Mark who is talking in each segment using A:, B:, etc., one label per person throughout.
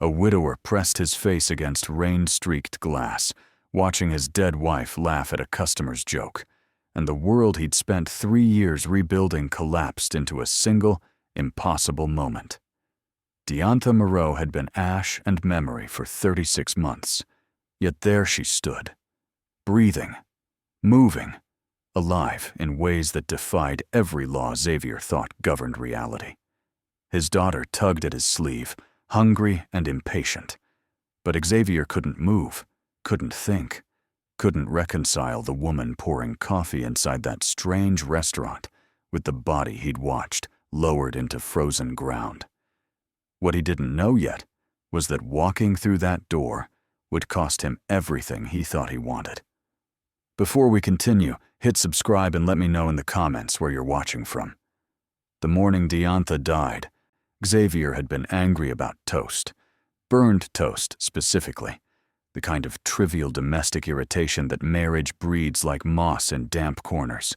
A: A widower pressed his face against rain-streaked glass, watching his dead wife laugh at a customer's joke, and the world he'd spent 3 years rebuilding collapsed into a single, impossible moment. Diantha Moreau had been ash and memory for 36 months, yet there she stood, breathing, moving, alive in ways that defied every law Xavier thought governed reality. His daughter tugged at his sleeve, hungry and impatient, but Xavier couldn't move, couldn't think, couldn't reconcile the woman pouring coffee inside that strange restaurant with the body he'd watched lowered into frozen ground. What he didn't know yet was that walking through that door would cost him everything he thought he wanted. Before we continue, hit subscribe and let me know in the comments where you're watching from. The morning Diantha died, Xavier had been angry about toast, burned toast specifically, the kind of trivial domestic irritation that marriage breeds like moss in damp corners.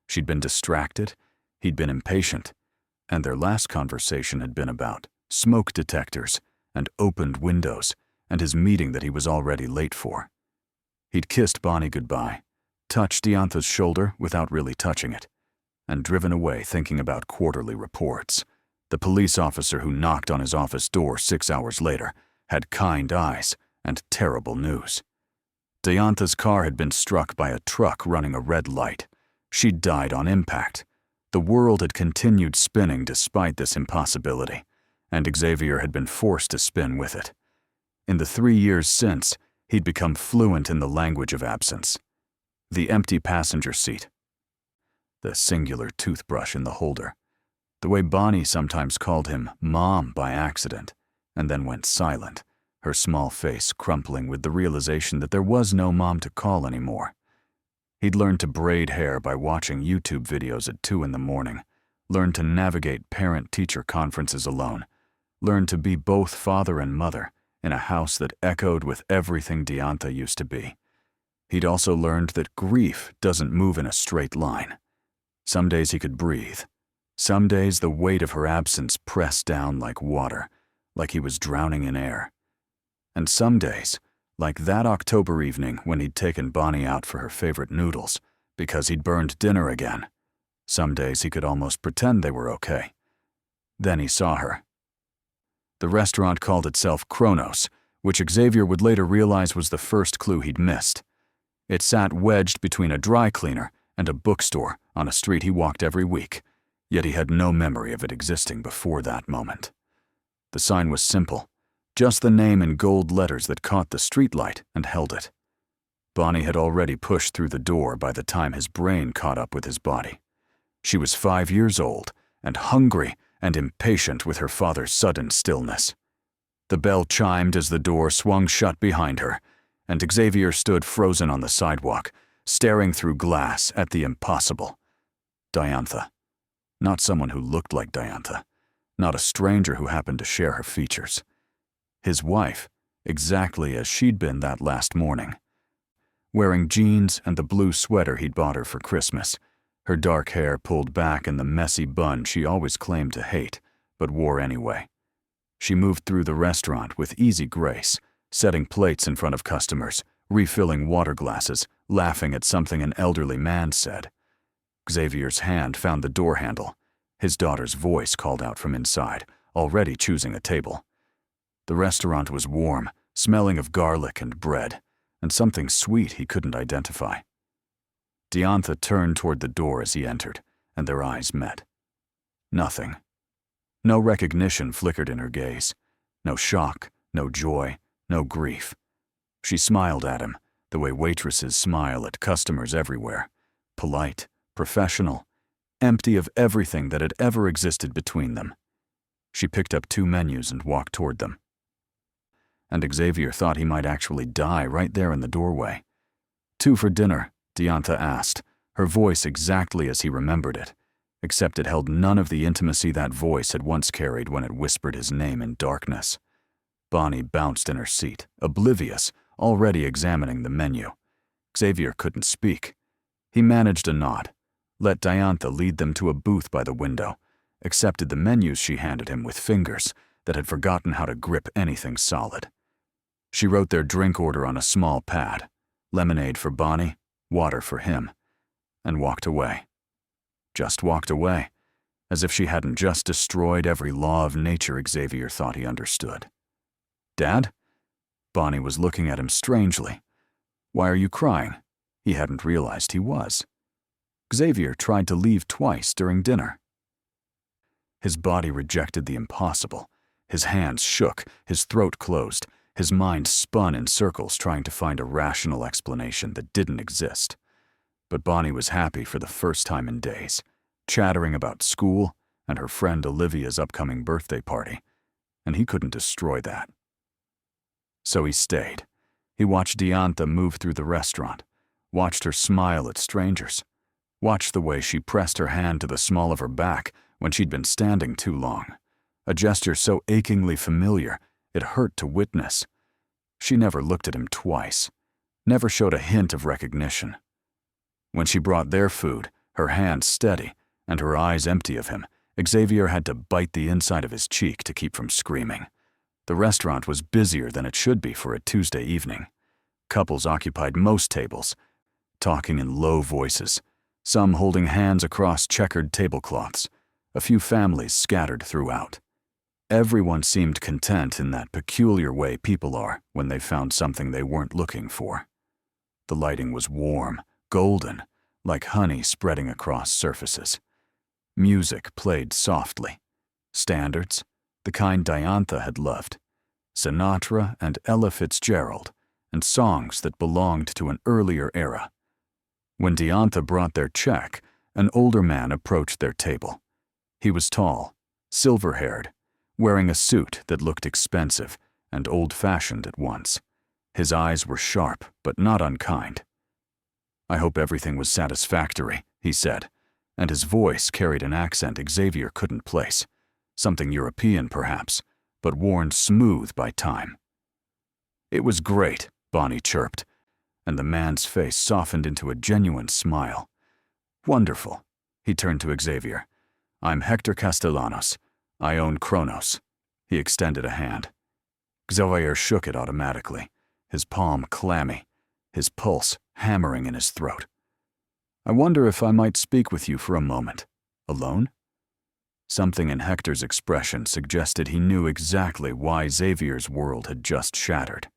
A: She'd been distracted, he'd been impatient, and their last conversation had been about smoke detectors and opened windows and his meeting that he was already late for. He'd kissed Bonnie goodbye, touched Diantha's shoulder without really touching it, and driven away thinking about quarterly reports. The police officer who knocked on his office door 6 hours later had kind eyes and terrible news. Diantha's car had been struck by a truck running a red light. She'd died on impact. The world had continued spinning despite this impossibility, and Xavier had been forced to spin with it. In the 3 years since, he'd become fluent in the language of absence. The empty passenger seat, the singular toothbrush in the holder, the way Bonnie sometimes called him Mom by accident, and then went silent, her small face crumpling with the realization that there was no mom to call anymore. He'd learned to braid hair by watching YouTube videos at 2 in the morning, learned to navigate parent-teacher conferences alone, learned to be both father and mother in a house that echoed with everything Diantha used to be. He'd also learned that grief doesn't move in a straight line. Some days he could breathe. Some days the weight of her absence pressed down like water, like he was drowning in air. And some days, like that October evening when he'd taken Bonnie out for her favorite noodles because he'd burned dinner again, some days he could almost pretend they were okay. Then he saw her. The restaurant called itself Kronos, which Xavier would later realize was the first clue he'd missed. It sat wedged between a dry cleaner and a bookstore on a street he walked every week, yet he had no memory of it existing before that moment. The sign was simple, just the name in gold letters that caught the streetlight and held it. Bonnie had already pushed through the door by the time his brain caught up with his body. She was 5 years old and hungry and impatient with her father's sudden stillness. The bell chimed as the door swung shut behind her, and Xavier stood frozen on the sidewalk, staring through glass at the impossible. Diantha. Not someone who looked like Diantha. Not a stranger who happened to share her features. His wife, exactly as she'd been that last morning. Wearing jeans and the blue sweater he'd bought her for Christmas, her dark hair pulled back in the messy bun she always claimed to hate, but wore anyway. She moved through the restaurant with easy grace, setting plates in front of customers, refilling water glasses, laughing at something an elderly man said. Xavier's hand found the door handle. His daughter's voice called out from inside, already choosing a table. The restaurant was warm, smelling of garlic and bread, and something sweet he couldn't identify. Diantha turned toward the door as he entered, and their eyes met. Nothing. No recognition flickered in her gaze. No shock, no joy, no grief. She smiled at him, the way waitresses smile at customers everywhere. Polite, professional, empty of everything that had ever existed between them. She picked up 2 menus and walked toward them. And Xavier thought he might actually die right there in the doorway. 2 for dinner, Diantha asked, her voice exactly as he remembered it, except it held none of the intimacy that voice had once carried when it whispered his name in darkness. Bonnie bounced in her seat, oblivious, already examining the menu. Xavier couldn't speak. He managed a nod, let Diantha lead them to a booth by the window, accepted the menus she handed him with fingers that had forgotten how to grip anything solid. She wrote their drink order on a small pad, lemonade for Bonnie, water for him, and walked away. Just walked away, as if she hadn't just destroyed every law of nature Xavier thought he understood. "Dad?" Bonnie was looking at him strangely. "Why are you crying?" He hadn't realized he was. Xavier tried to leave twice during dinner. His body rejected the impossible. His hands shook, his throat closed, his mind spun in circles trying to find a rational explanation that didn't exist. But Bonnie was happy for the first time in days, chattering about school and her friend Olivia's upcoming birthday party, and he couldn't destroy that. So he stayed. He watched Diantha move through the restaurant, watched her smile at strangers, watched the way she pressed her hand to the small of her back when she'd been standing too long, a gesture so achingly familiar it hurt to witness. She never looked at him twice, never showed a hint of recognition. When she brought their food, her hand steady and her eyes empty of him, Xavier had to bite the inside of his cheek to keep from screaming. The restaurant was busier than it should be for a Tuesday evening. Couples occupied most tables, talking in low voices, some holding hands across checkered tablecloths, a few families scattered throughout. Everyone seemed content in that peculiar way people are when they've found something they weren't looking for. The lighting was warm, golden, like honey spreading across surfaces. Music played softly. Standards, the kind Diantha had loved. Sinatra and Ella Fitzgerald, and songs that belonged to an earlier era. When Diantha brought their check, an older man approached their table. He was tall, silver-haired, wearing a suit that looked expensive and old-fashioned at once. His eyes were sharp, but not unkind. "I hope everything was satisfactory," he said, and his voice carried an accent Xavier couldn't place. Something European, perhaps, but worn smooth by time. "It was great," Bonnie chirped, and the man's face softened into a genuine smile. "Wonderful." He turned to Xavier. "I'm Hector Castellanos. I own Kronos." He extended a hand. Xavier shook it automatically, his palm clammy, his pulse hammering in his throat. "I wonder if I might speak with you for a moment. Alone?" Something in Hector's expression suggested he knew exactly why Xavier's world had just shattered.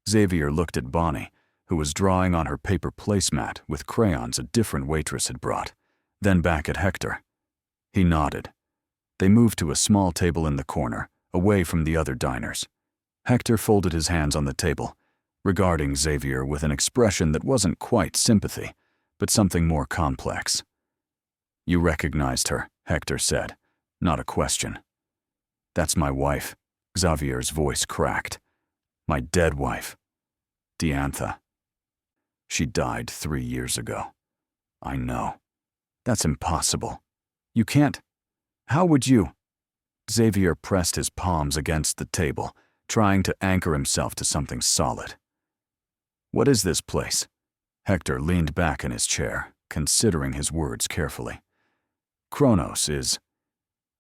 A: Xavier looked at Bonnie, who was drawing on her paper placemat with crayons a different waitress had brought, then back at Hector. He nodded. They moved to a small table in the corner, away from the other diners. Hector folded his hands on the table, regarding Xavier with an expression that wasn't quite sympathy, but something more complex. "You recognized her," Hector said, not a question. "That's my wife," Xavier's voice cracked. "My dead wife. Diantha. She died 3 years ago." "I know. That's impossible. You can't. How would you?" Xavier pressed his palms against the table, trying to anchor himself to something solid. "What is this place?" Hector leaned back in his chair, considering his words carefully. "Kronos is,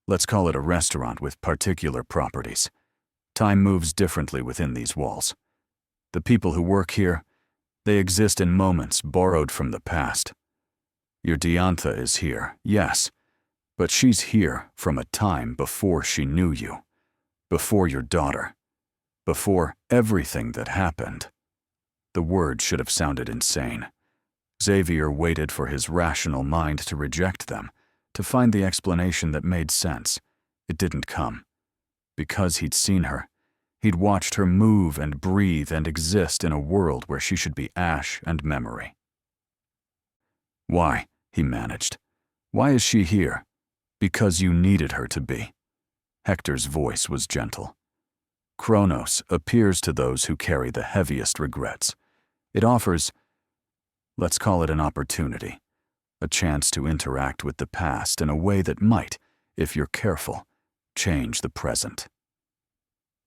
A: let's call it a restaurant with particular properties. Time moves differently within these walls. The people who work here, they exist in moments borrowed from the past. Your Diantha is here, yes, but she's here from a time before she knew you, before your daughter, before everything that happened." The words should have sounded insane. Xavier waited for his rational mind to reject them, to find the explanation that made sense. It didn't come. Because he'd seen her, he'd watched her move and breathe and exist in a world where she should be ash and memory. "Why?" he managed. "Why is she here?" "Because you needed her to be." Hector's voice was gentle. "Kronos appears to those who carry the heaviest regrets. It offers, let's call it an opportunity, a chance to interact with the past in a way that might, if you're careful, change the present."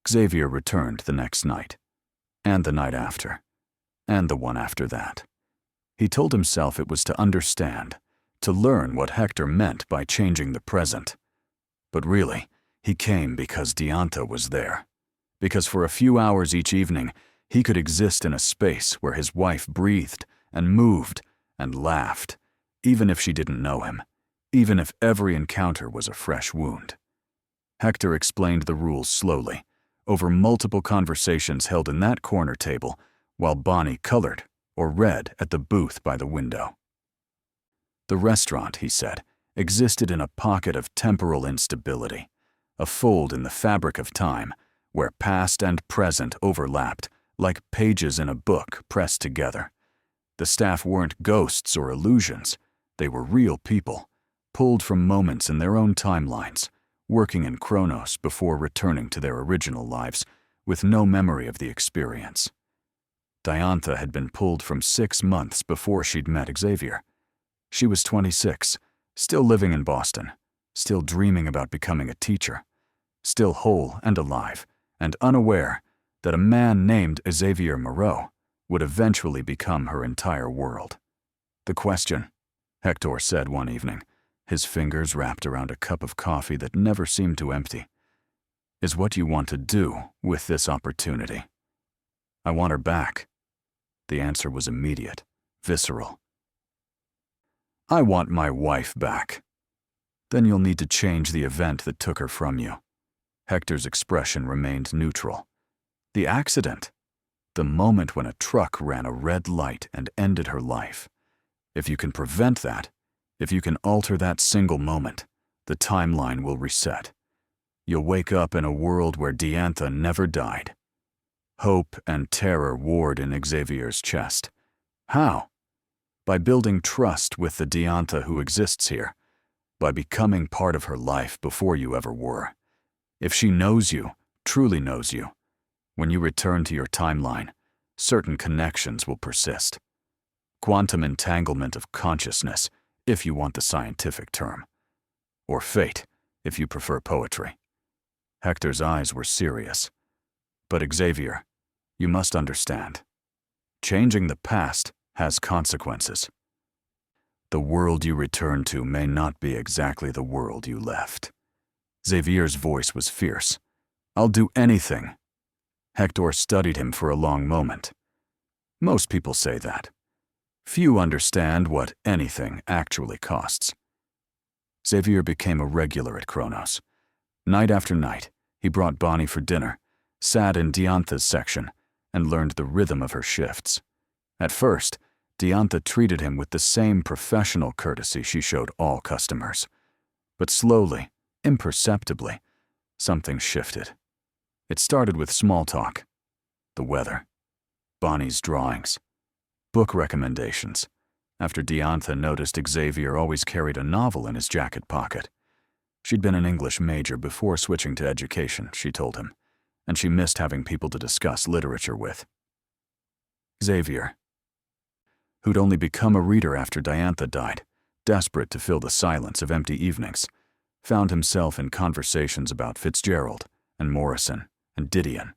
A: Xavier returned the next night, and the night after, and the one after that. He told himself it was to understand, to learn what Hector meant by changing the present. But really, He came because Diantha was there. Because for a few hours each evening, he could exist in a space where his wife breathed and moved and laughed, even if she didn't know him, even if every encounter was a fresh wound. Hector explained the rules slowly, over multiple conversations held in that corner table, while Bonnie colored or read at the booth by the window. The restaurant, he said, existed in a pocket of temporal instability, a fold in the fabric of time where past and present overlapped like pages in a book pressed together. The staff weren't ghosts or illusions. They were real people, pulled from moments in their own timelines, working in Kronos before returning to their original lives with no memory of the experience. Diantha had been pulled from 6 months before she'd met Xavier. She was 26, still living in Boston, still dreaming about becoming a teacher, still whole and alive, and unaware that a man named Xavier Moreau would eventually become her entire world. "The question," Hector said one evening, his fingers wrapped around a cup of coffee that never seemed to empty, "is what you want to do with this opportunity." "I want her back." The answer was immediate, visceral. "I want my wife back." "Then you'll need to change the event that took her from you." Hector's expression remained neutral. "The accident. The moment when a truck ran a red light and ended her life. If you can prevent that, if you can alter that single moment, the timeline will reset. You'll wake up in a world where Diantha never died." Hope and terror warred in Xavier's chest. "How?" "By building trust with the Diantha who exists here, by becoming part of her life before you ever were. If she knows you, truly knows you, when you return to your timeline, certain connections will persist. Quantum entanglement of consciousness, if you want the scientific term. Or fate, if you prefer poetry." Hector's eyes were serious. "But Xavier, you must understand. Changing the past has consequences. The world you return to may not be exactly the world you left." Xavier's voice was fierce. "I'll do anything." Hector studied him for a long moment. "Most people say that. Few understand what anything actually costs." Xavier became a regular at Kronos. Night after night, he brought Bonnie for dinner, sat in Diantha's section, and learned the rhythm of her shifts. At first, Diantha treated him with the same professional courtesy she showed all customers. But slowly, imperceptibly, something shifted. It started with small talk. The weather. Bonnie's drawings. Book recommendations. After Diantha noticed Xavier always carried a novel in his jacket pocket. She'd been an English major before switching to education, she told him, and she missed having people to discuss literature with. Xavier, who'd only become a reader after Diantha died, desperate to fill the silence of empty evenings, found himself in conversations about Fitzgerald and Morrison and Didion.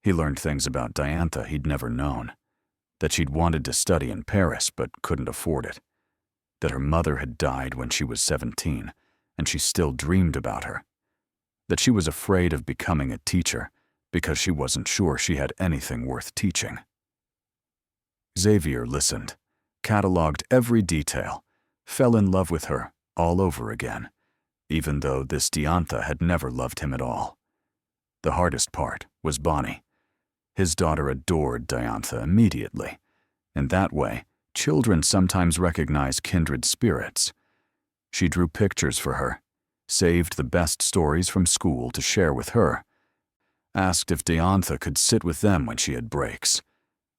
A: He learned things about Diantha he'd never known, that she'd wanted to study in Paris but couldn't afford it, that her mother had died when she was 17 and she still dreamed about her, that she was afraid of becoming a teacher because she wasn't sure she had anything worth teaching. Xavier listened, cataloged every detail, fell in love with her all over again, even though this Diantha had never loved him at all. The hardest part was Bonnie. His daughter adored Diantha immediately. In that way, children sometimes recognize kindred spirits. She drew pictures for her, saved the best stories from school to share with her, asked if Diantha could sit with them when she had breaks.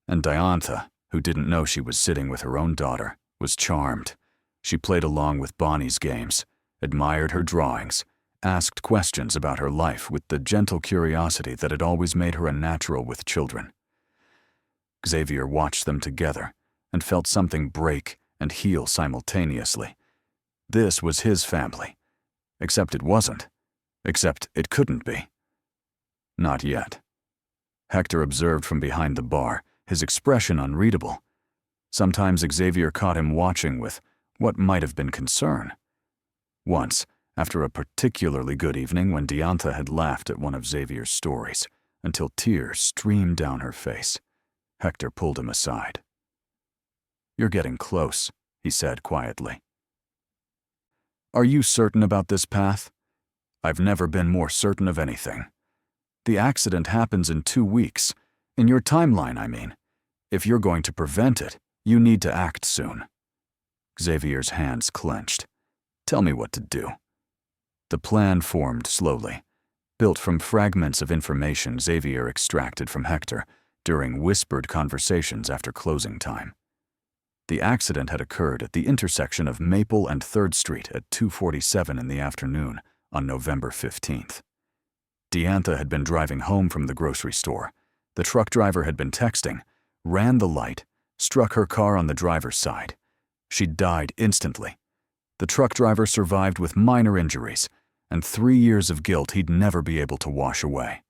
A: And Diantha, who didn't know she was sitting with her own daughter, was charmed. She played along with Bonnie's games, admired her drawings, asked questions about her life with the gentle curiosity that had always made her a natural with children. Xavier watched them together and felt something break and heal simultaneously. This was his family, except it wasn't, except it couldn't be. Not yet. Hector observed from behind the bar, his expression unreadable. Sometimes Xavier caught him watching with what might have been concern. Once, after a particularly good evening when Diantha had laughed at one of Xavier's stories until tears streamed down her face. Hector pulled him aside. "You're getting close," he said quietly. "Are you certain about this path?" "I've never been more certain of anything. The accident happens in 2 weeks. In your timeline, I mean. If you're going to prevent it, you need to act soon." Xavier's hands clenched. "Tell me what to do." The plan formed slowly, built from fragments of information Xavier extracted from Hector during whispered conversations after closing time. The accident had occurred at the intersection of Maple and 3rd Street at 2:47 in the afternoon on November 15th. Diantha had been driving home from the grocery store. The truck driver had been texting, ran the light, struck her car on the driver's side. She died instantly. The truck driver survived with minor injuries, and 3 years of guilt he'd never be able to wash away.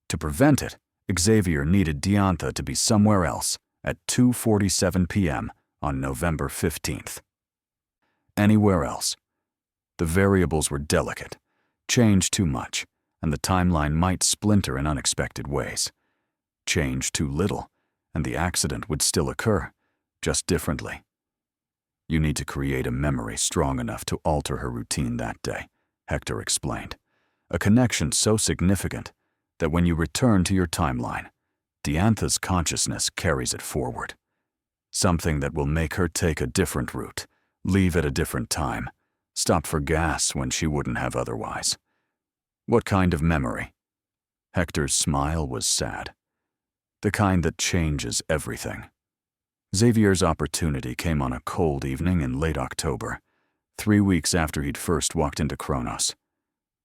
A: To prevent it, Xavier needed Diantha to be somewhere else at 2:47 p.m. on November 15th. Anywhere else. The variables were delicate, change too much, and the timeline might splinter in unexpected ways. Change too little, and the accident would still occur, just differently. "You need to create a memory strong enough to alter her routine that day," Hector explained. "A connection so significant that when you return to your timeline, Diantha's consciousness carries it forward. Something that will make her take a different route, leave at a different time, stop for gas when she wouldn't have otherwise." "What kind of memory?" Hector's smile was sad. "The kind that changes everything." Xavier's opportunity came on a cold evening in late October, 3 weeks after he'd first walked into Kronos.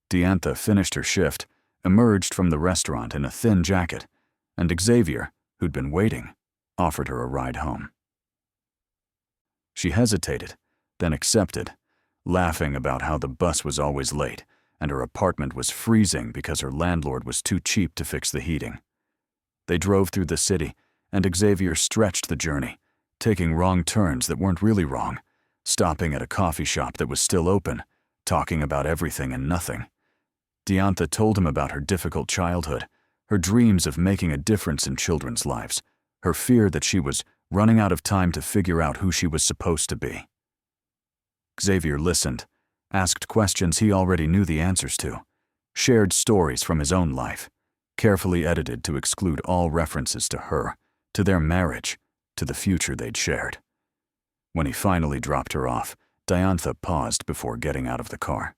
A: Diantha finished her shift, emerged from the restaurant in a thin jacket, and Xavier, who'd been waiting, offered her a ride home. She hesitated, then accepted, laughing about how the bus was always late and her apartment was freezing because her landlord was too cheap to fix the heating. They drove through the city, and Xavier stretched the journey, taking wrong turns that weren't really wrong, stopping at a coffee shop that was still open, talking about everything and nothing. Diantha told him about her difficult childhood, her dreams of making a difference in children's lives, her fear that she was running out of time to figure out who she was supposed to be. Xavier listened, asked questions he already knew the answers to, shared stories from his own life, carefully edited to exclude all references to her, to their marriage, to the future they'd shared. When he finally dropped her off, Diantha paused before getting out of the car.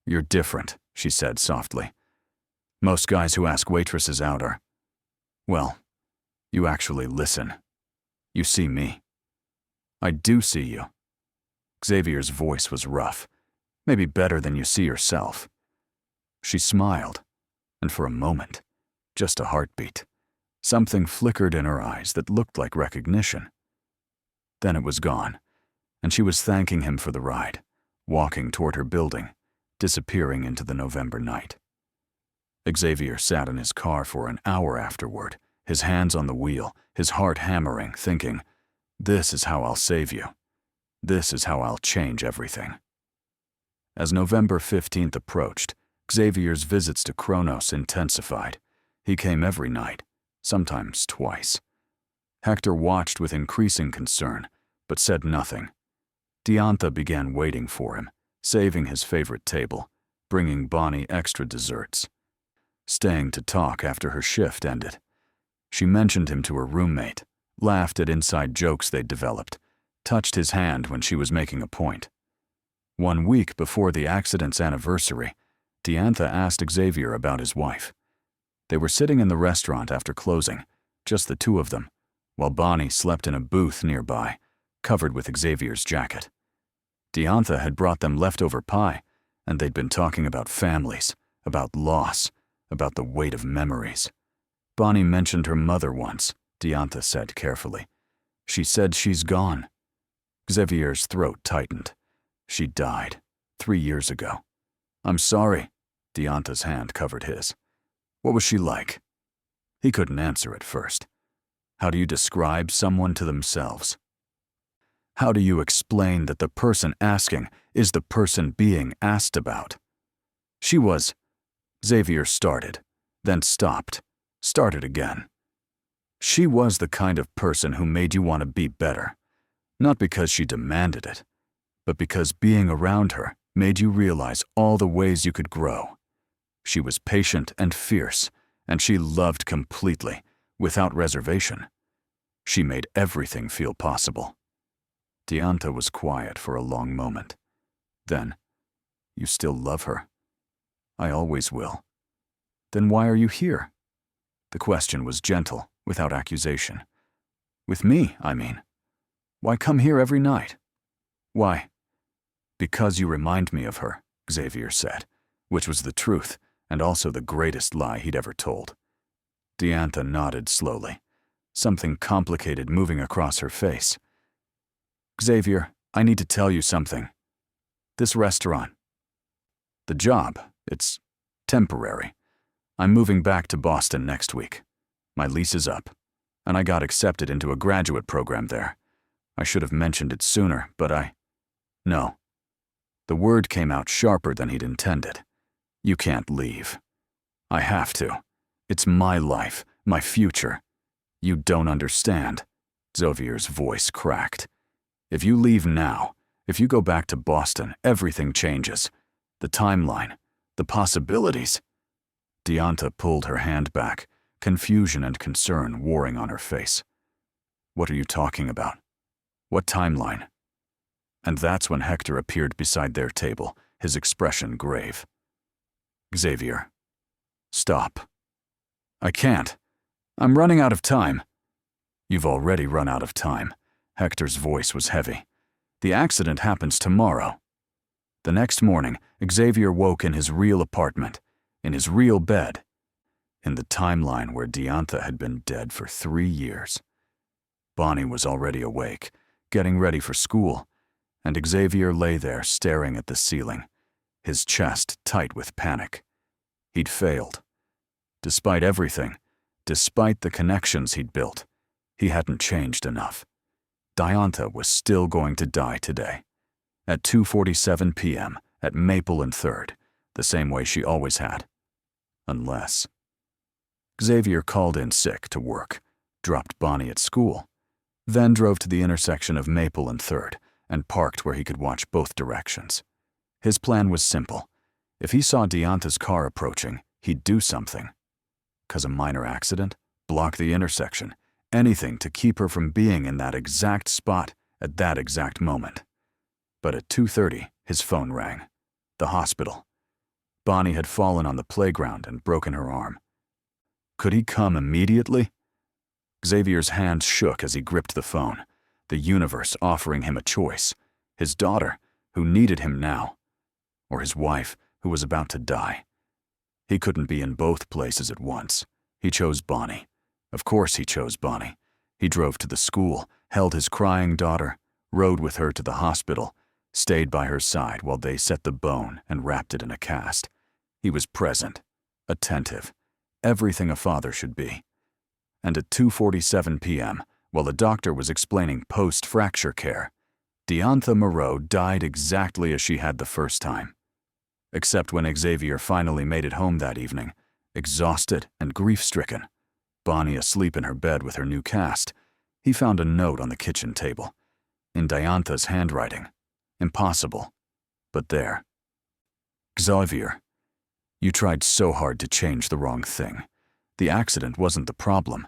A: "You're different," she said softly. "Most guys who ask waitresses out are, well, you actually listen. You see me." "I do see you." Xavier's voice was rough, maybe better than you see yourself. She smiled, and for a moment, just a heartbeat, something flickered in her eyes that looked like recognition. Then it was gone, and she was thanking him for the ride, walking toward her building, disappearing into the November night. Xavier sat in his car for an hour afterward, his hands on the wheel, his heart hammering, thinking, "This is how I'll save you. This is how I'll change everything." As November 15th approached, Xavier's visits to Kronos intensified. He came every night, sometimes twice. Hector watched with increasing concern, but said nothing. Diantha began waiting for him, saving his favorite table, bringing Bonnie extra desserts, staying to talk after her shift ended. She mentioned him to her roommate, laughed at inside jokes they'd developed, touched his hand when she was making a point. 1 week before the accident's anniversary, Diantha asked Xavier about his wife. They were sitting in the restaurant after closing, just the two of them, while Bonnie slept in a booth nearby, covered with Xavier's jacket. Diantha had brought them leftover pie, and they'd been talking about families, about loss, about the weight of memories. Bonnie mentioned her mother once, Diantha said carefully. She said she's gone. Xavier's throat tightened. She died 3 years ago. "I'm sorry." Diantha's hand covered his. "What was she like?" He couldn't answer at first. How do you describe someone to themselves? How do you explain that the person asking is the person being asked about? She was. Xavier started, then stopped, started again. She was the kind of person who made you want to be better, not because she demanded it, but because being around her made you realize all the ways you could grow. She was patient and fierce, and she loved completely, without reservation. She made everything feel possible. Diantha was quiet for a long moment. Then, "You still love her?" "I always will." "Then why are you here?" The question was gentle, without accusation. "With me, I mean. Why come here every night?" "Why?" "Because you remind me of her," Xavier said, which was the truth, and also the greatest lie he'd ever told. Diantha nodded slowly, something complicated moving across her face. "Xavier, I need to tell you something. This restaurant. The job, it's temporary. I'm moving back to Boston next week. My lease is up, and I got accepted into a graduate program there. I should have mentioned it sooner, but No." The word came out sharper than he'd intended. "You can't leave." "I have to. It's my life, my future. You don't understand." Xavier's voice cracked. "If you leave now, if you go back to Boston, everything changes. The timeline, the possibilities." Diantha pulled her hand back, confusion and concern warring on her face. "What are you talking about? What timeline?" And that's when Hector appeared beside their table, his expression grave. "Xavier, stop." "I can't. I'm running out of time." "You've already run out of time." Hector's voice was heavy. "The accident happens tomorrow." The next morning, Xavier woke in his real apartment, in his real bed, in the timeline where Diantha had been dead for 3 years. Bonnie was already awake, getting ready for school, and Xavier lay there staring at the ceiling, his chest tight with panic. He'd failed. Despite everything, despite the connections he'd built, he hadn't changed enough. Diantha was still going to die today, at 2:47 p.m. at Maple and 3rd, the same way she always had. Unless. Xavier called in sick to work, dropped Bonnie at school, then drove to the intersection of Maple and 3rd and parked where he could watch both directions. His plan was simple. If he saw Diantha's car approaching, he'd do something. Cause a minor accident, block the intersection, anything to keep her from being in that exact spot at that exact moment. But at 2:30, his phone rang. The hospital. Bonnie had fallen on the playground and broken her arm. Could he come immediately? Xavier's hands shook as he gripped the phone, the universe offering him a choice. His daughter, who needed him now, or his wife, who was about to die. He couldn't be in both places at once. He chose Bonnie. Of course he chose Bonnie. He drove to the school, held his crying daughter, rode with her to the hospital, stayed by her side while they set the bone and wrapped it in a cast. He was present, attentive, everything a father should be. And at 2:47 p.m., while the doctor was explaining post-fracture care, Diantha Moreau died exactly as she had the first time. Except when Xavier finally made it home that evening, exhausted and grief-stricken, Bonnie asleep in her bed with her new cast, he found a note on the kitchen table, in Diantha's handwriting. Impossible, but there. Xavier, you tried so hard to change the wrong thing. The accident wasn't the problem.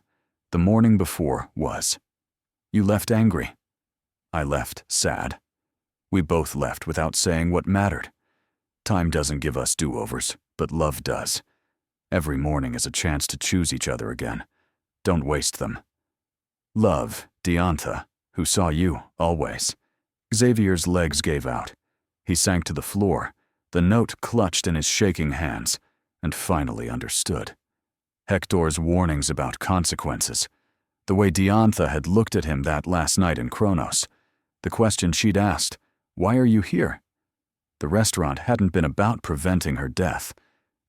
A: The morning before was. You left angry. I left sad. We both left without saying what mattered. Time doesn't give us do-overs, but love does. Every morning is a chance to choose each other again. Don't waste them. Love, Diantha, who saw you, always. Xavier's legs gave out. He sank to the floor, the note clutched in his shaking hands, and finally understood. Hector's warnings about consequences, the way Diantha had looked at him that last night in Kronos, the question she'd asked, "Why are you here?" The restaurant hadn't been about preventing her death.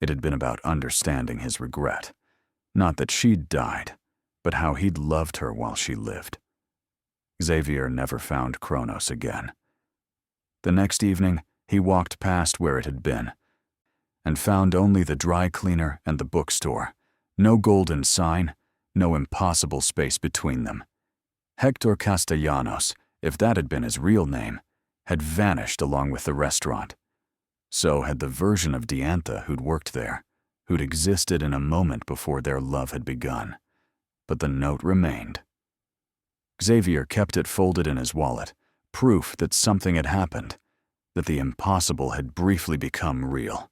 A: It had been about understanding his regret. Not that she'd died, but how he'd loved her while she lived. Xavier never found Kronos again. The next evening, he walked past where it had been, and found only the dry cleaner and the bookstore. No golden sign, no impossible space between them. Hector Castellanos, if that had been his real name, had vanished along with the restaurant. So had the version of Diantha who'd worked there, who'd existed in a moment before their love had begun. But the note remained. Xavier kept it folded in his wallet, proof that something had happened, that the impossible had briefly become real.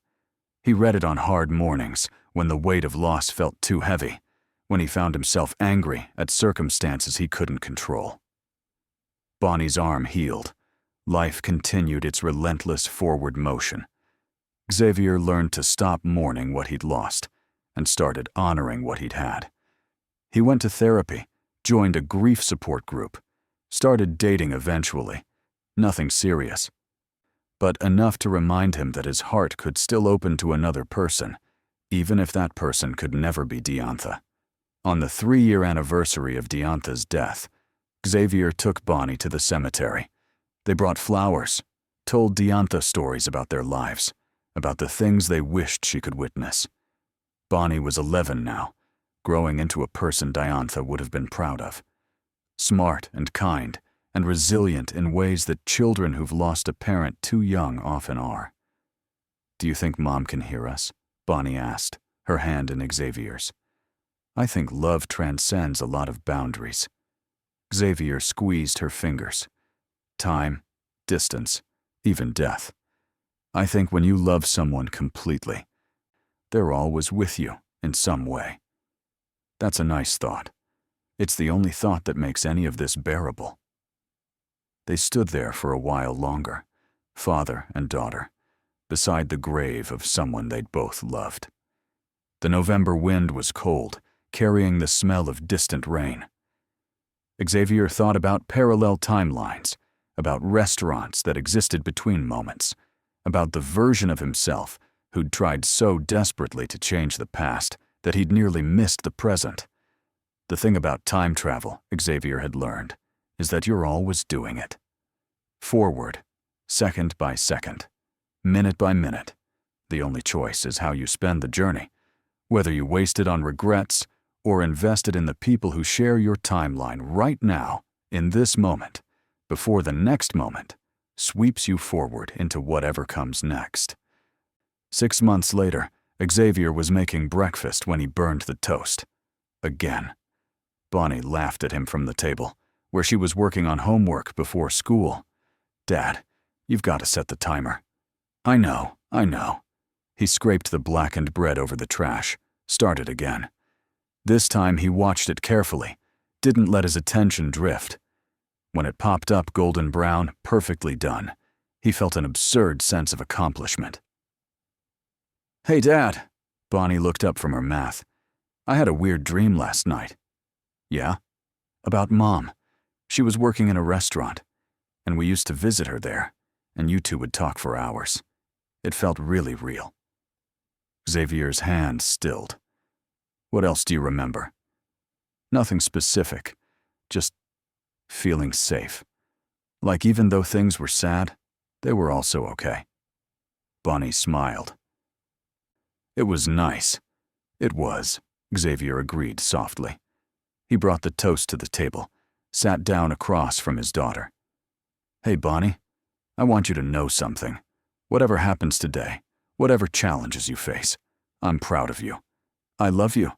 A: He read it on hard mornings, when the weight of loss felt too heavy, when he found himself angry at circumstances he couldn't control. Bonnie's arm healed. Life continued its relentless forward motion. Xavier learned to stop mourning what he'd lost and started honoring what he'd had. He went to therapy, joined a grief support group, started dating eventually. Nothing serious, but enough to remind him that his heart could still open to another person, even if that person could never be Diantha. On the 3-year anniversary of Diantha's death, Xavier took Bonnie to the cemetery. They brought flowers, told Diantha stories about their lives, about the things they wished she could witness. Bonnie was 11 now, growing into a person Diantha would have been proud of. Smart and kind and resilient in ways that children who've lost a parent too young often are. "Do you think Mom can hear us?" Bonnie asked, her hand in Xavier's. "I think love transcends a lot of boundaries." Xavier squeezed her fingers. Time, distance, even death. "I think when you love someone completely, they're always with you in some way." That's a nice thought. It's the only thought that makes any of this bearable. They stood there for a while longer, father and daughter, beside the grave of someone they'd both loved. The November wind was cold, carrying the smell of distant rain. Xavier thought about parallel timelines, about restaurants that existed between moments, about the version of himself who'd tried so desperately to change the past that he'd nearly missed the present. The thing about time travel, Xavier had learned, is that you're always doing it. Forward, second by second, minute by minute. The only choice is how you spend the journey, whether you waste it on regrets or invest it in the people who share your timeline right now, in this moment, before the next moment sweeps you forward into whatever comes next. 6 months later, Xavier was making breakfast when he burned the toast. Again. Bonnie laughed at him from the table, where she was working on homework before school. "Dad, you've got to set the timer." I know. He scraped the blackened bread over the trash, started again. This time he watched it carefully, didn't let his attention drift. When it popped up golden brown, perfectly done, he felt an absurd sense of accomplishment. "Hey, Dad." Bonnie looked up from her math. "I had a weird dream last night." "Yeah?" "About Mom. She was working in a restaurant, and we used to visit her there, and you two would talk for hours. It felt really real." Xavier's hand stilled. "What else do you remember?" "Nothing specific, just feeling safe. Like even though things were sad, they were also okay." Bonnie smiled. "It was nice." "It was," Xavier agreed softly. He brought the toast to the table, sat down across from his daughter. "Hey, Bonnie, I want you to know something. Whatever happens today, whatever challenges you face, I'm proud of you. I love you.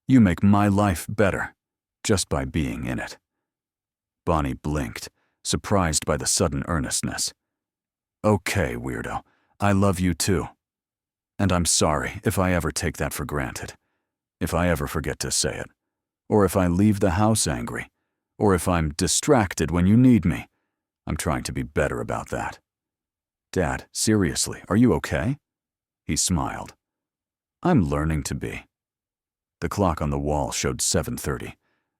A: You make my life better, just by being in it." Bonnie blinked, surprised by the sudden earnestness. "Okay, weirdo, I love you too. And I'm sorry if I ever take that for granted, if I ever forget to say it, or if I leave the house angry, or if I'm distracted when you need me. I'm trying to be better about that." "Dad, seriously, are you okay?" He smiled. "I'm learning to be." The clock on the wall showed 7:30.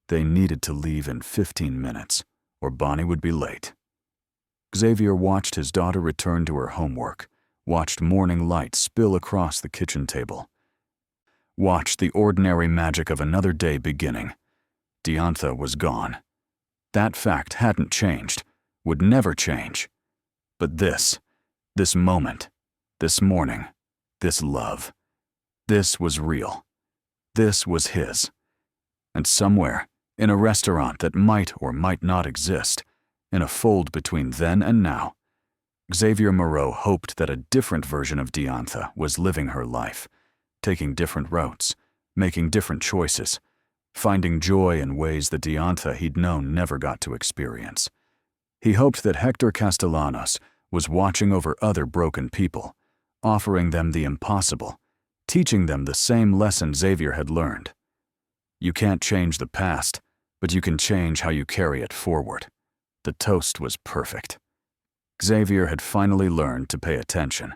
A: They needed to leave in 15 minutes, or Bonnie would be late. Xavier watched his daughter return to her homework, watched morning light spill across the kitchen table, watched the ordinary magic of another day beginning. Diantha was gone. That fact hadn't changed, would never change. But this moment, this morning, this love, this was real. This was his. And somewhere, in a restaurant that might or might not exist, in a fold between then and now, Xavier Moreau hoped that a different version of Diantha was living her life, taking different routes, making different choices, finding joy in ways that Diantha he'd known never got to experience. He hoped that Hector Castellanos was watching over other broken people, offering them the impossible, teaching them the same lesson Xavier had learned. You can't change the past, but you can change how you carry it forward. The toast was perfect. Xavier had finally learned to pay attention.